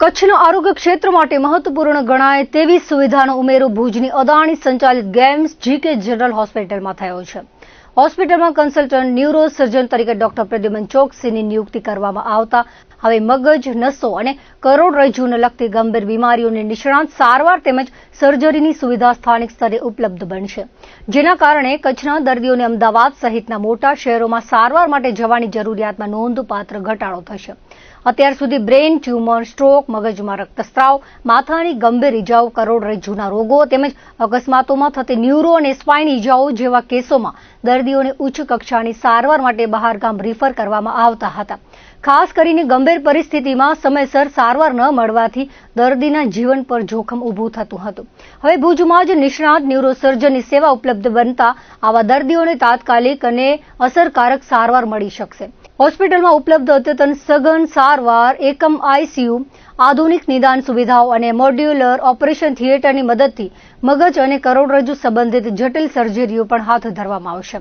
કચ્છના આરોગ્ય ક્ષેત્ર માટે મહત્વપૂર્ણ ગણાય તેવી સુવિધાનો ઉમેરો ભુજની અદાણી સંચાલિત ગેમ્સ જીકે જનરલ હોસ્પિટલમાં થયો છે. હોસ્પિટલમાં કન્સલ્ટન્ટ ન્યુરો સર્જન તરીકે ડોક્ટર પ્રદ્યુમન ચોકસીની નિયુક્તિ કરવામાં આવતા હવે મગજ, નસો અને કરોડરજ્જુને લગતી ગંભીર બીમારીઓની નિષ્ણાત સારવાર તેમજ સર્જરીની સુવિધા સ્થાનિક સ્તરે ઉપલબ્ધ બનશે, જેના કારણે કચ્છના દર્દીઓને અમદાવાદ સહિતના મોટા શહેરોમાં સારવાર માટે જવાની જરૂરિયાતમાં નોંધપાત્ર ઘટાડો થશે. અત્યાર સુધી બ્રેઇન ટ્યુમર, સ્ટ્રોક, મગજમાં રક્તસ્રાવ, માથાની ગંભીર ઇજાઓ, કરોડરજ્જુના રોગો તેમજ અકસ્માતોમાં થતી ન્યુરો અને સ્પાઇન ઇજાઓ જેવા કેસોમાં દર્દીઓને ઉચ્ચ કક્ષાની સારવાર માટે બહારગામ રિફર કરવામાં આવતા હતા. ખાસ કરીને ગંભીર પરિસ્થિતિમાં સમયસર સારવાર ન મળવાથી દર્દીના જીવન પર જોખમ ઊભું થતું હતું. હવે ભુજમાં જ નિષ્ણાત ન્યુરોસર્જનની સેવા ઉપલબ્ધ બનતા આવા દર્દીઓને તાત્કાલિક અને અસરકારક સારવાર મળી શકશે. હોસ્પિટલમાં ઉપલબ્ધ અદ્યતન સઘન સારવાર એકમ આઈસીયુ, આધુનિક નિદાન સુવિધાઓ અને મોડ્યુલર ઓપરેશન થિયેટરની મદદથી મગજ અને કરોડરજ્જુ સંબંધિત જટિલ સર્જરીઓ પણ હાથ ધરવામાં આવશે,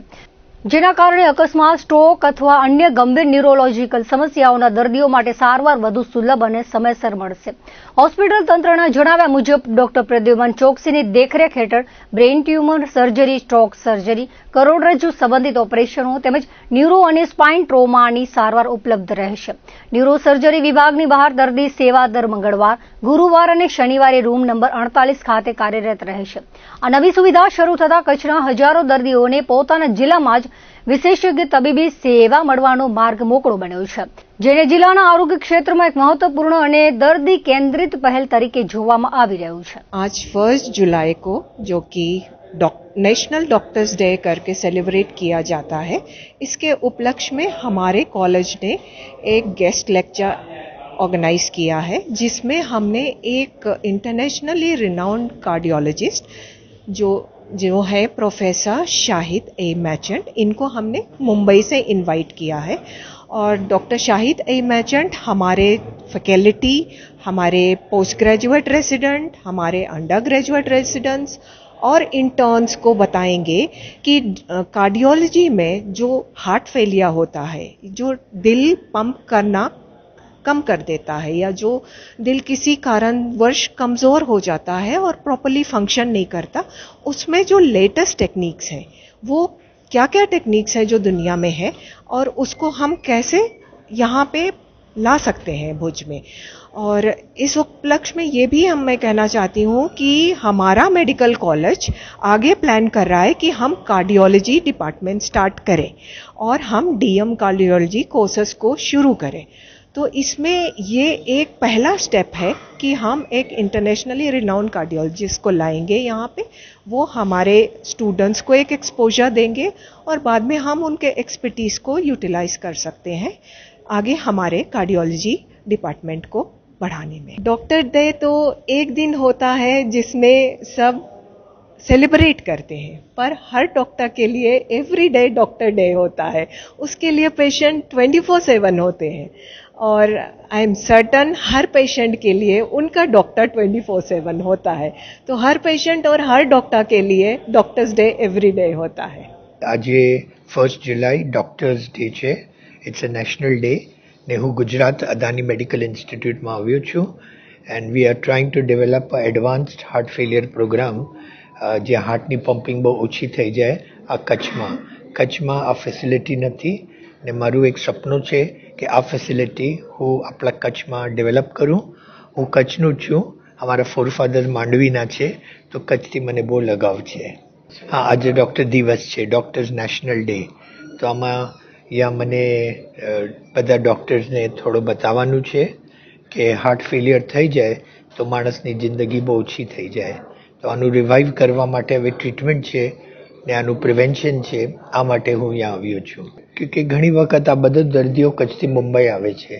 જેના કારણે અકસ્માત, સ્ટ્રોક અથવા અન્ય ગંભીર ન્યુરોલોજીકલ સમસ્યાઓના દર્દીઓ માટે સારવાર વધુ સુલભ અને સમયસર મળશે. હોસ્પિટલ તંત્રના જણાવ્યા મુજબ ડોક્ટર પ્રદ્યુમન ચોકસીની દેખરેખ હેઠળ brain tumour surgery, stroke surgery, કરોડરજ્જુ સંબંધિત ઓપરેશનો તેમજ ન્યુરો અને સ્પાઇન ટ્રોમાની સારવાર ઉપલબ્ધ રહેશે. ન્યુરો સર્જરી વિભાગની બહાર દર્દી સેવા દર મંગળવાર, ગુરુવાર અને શનિવારે રૂમ નંબર 48 ખાતે કાર્યરત રહેશે. આ નવી સુવિધા શરૂ થતાં કચ્છના હજારો દર્દીઓને પોતાના જિલ્લામાં જ વિશેષજ્ઞ તબીબી સેવા મળવાનો માર્ગ મોકળો બન્યો છે, જેને જિલ્લાના આરોગ્ય ક્ષેત્રમાં એક મહત્વપૂर्ण અને દર્દી केंद्रित पहल तरीके જોવામાં આવી રહ્યું છે. आज 1 जुलाई को जो कि नेशनल डॉक्टर्स डे करके सेलिब्रेट किया जाता है, इसके उपलक्ष्य में हमारे कॉलेज ने एक गेस्ट लेक्चर ऑर्गेनाइज किया है, जिसमें हमने एक इंटरनेशनली रिनाउंड कार्डियोलॉजिस्ट जो है प्रोफेसर शाहिद ए मैचेंट, इनको हमने मुंबई से इनवाइट किया है. और डॉक्टर शाहिद ए मैचेंट हमारे फैकल्टी, हमारे पोस्ट ग्रेजुएट रेसिडेंट, हमारे अंडर ग्रेजुएट रेसिडेंट्स और इंटर्न्स को बताएंगे कि कार्डियोलॉजी में जो हार्ट फेलियर होता है, जो दिल पंप करना कम कर देता है या जो दिल किसी कारणवश कमज़ोर हो जाता है और प्रॉपर्ली फंक्शन नहीं करता, उसमें जो लेटेस्ट टेक्निक्स हैं वो क्या क्या टेक्निक्स है जो दुनिया में है और उसको हम कैसे यहाँ पे ला सकते हैं भुज में. और इस उपलक्ष्य में ये भी मैं कहना चाहती हूँ कि हमारा मेडिकल कॉलेज आगे प्लान कर रहा है कि हम कार्डियोलॉजी डिपार्टमेंट स्टार्ट करें और हम डीएम कार्डियोलॉजी कोर्सेस को शुरू करें. तो इसमें ये एक पहला स्टेप है कि हम एक इंटरनेशनली रिनाउंड कार्डियोलॉजिस्ट को लाएंगे यहाँ पे. वो हमारे स्टूडेंट्स को एक एक्सपोजर देंगे और बाद में हम उनके एक्सपर्टीज़ को यूटिलाइज कर सकते हैं आगे हमारे कार्डियोलॉजी डिपार्टमेंट को बढ़ाने में. डॉक्टर डे तो एक दिन होता है जिसमें सब सेलिब्रेट करते हैं, पर हर डॉक्टर के लिए एवरी डे डॉक्टर डे होता है. उसके लिए पेशेंट 24/7 होते हैं और I am certain her patient के लिए उनका डॉक्टर 24/7 होता है. तो हर पेशेंट और हर डॉक्टर के लिए डॉक्टर्स डे एवरी डे होता है. आज 1 जुलाई डॉक्टर्स डे છે. ઇટ્સ અ નેશનલ ડે ને હું ગુજરાત અદાની મેડિકલ ઇન્સ્ટિટ્યૂટમાં આવ્યો છું and we are trying to develop a advanced heart failure program જે હાર્ટની પમ્પિંગ બહુ ઓછી થઈ જાય આ કચ્છમાં આ ફેસિલિટી નથી ને મારું એક સપનું છે કે આ ફેસિલિટી હું આપણા કચ્છમાં ડેવલપ કરું. હું કચ્છનું જ છું, અમારા ફોરફાધર માંડવીના છે, તો કચ્છથી મને બહુ લગાવ છે. હા, આજે ડૉક્ટર દિવસ છે, ડૉક્ટર્સ નેશનલ ડે, તો આમાં યા મને બધા ડૉક્ટર્સને થોડું બતાવવાનું છે કે હાર્ટ ફેલિયર થઈ જાય તો માણસની જિંદગી બહુ ઓછી થઈ જાય. તો આનું રિવાઇવ કરવા માટે હવે ટ્રીટમેન્ટ છે ને આનું પ્રિવેન્શન છે, આ માટે હું અહીંયા આવ્યો છું. કે ઘણી વખત આ બધા દર્દીઓ કચ્છથી મુંબઈ આવે છે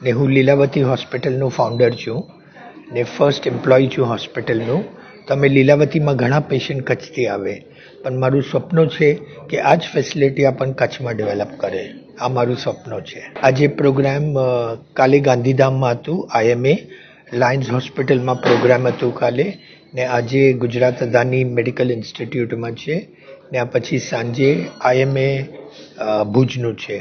ને હું લીલાવતી હોસ્પિટલનું ફાઉન્ડર છું ને ફર્સ્ટ એમ્પ્લોય છું હોસ્પિટલનું. તો અમે લીલાવતીમાં ઘણા પેશન્ટ કચ્છથી આવે, પણ મારું સપનું છે કે આ જ ફેસિલિટી આપણને કચ્છમાં ડેવલપ કરે. આ મારું સપનું છે. આજે પ્રોગ્રામ કાલે ગાંધીધામમાં હતું, IMA લાયન્સ હોસ્પિટલમાં પ્રોગ્રામ હતું કાલે, ને આજે ગુજરાત અદાની મેડિકલ ઇન્સ્ટિટ્યૂટમાં છે ને આ પછી સાંજે IMA ભુજનું છે.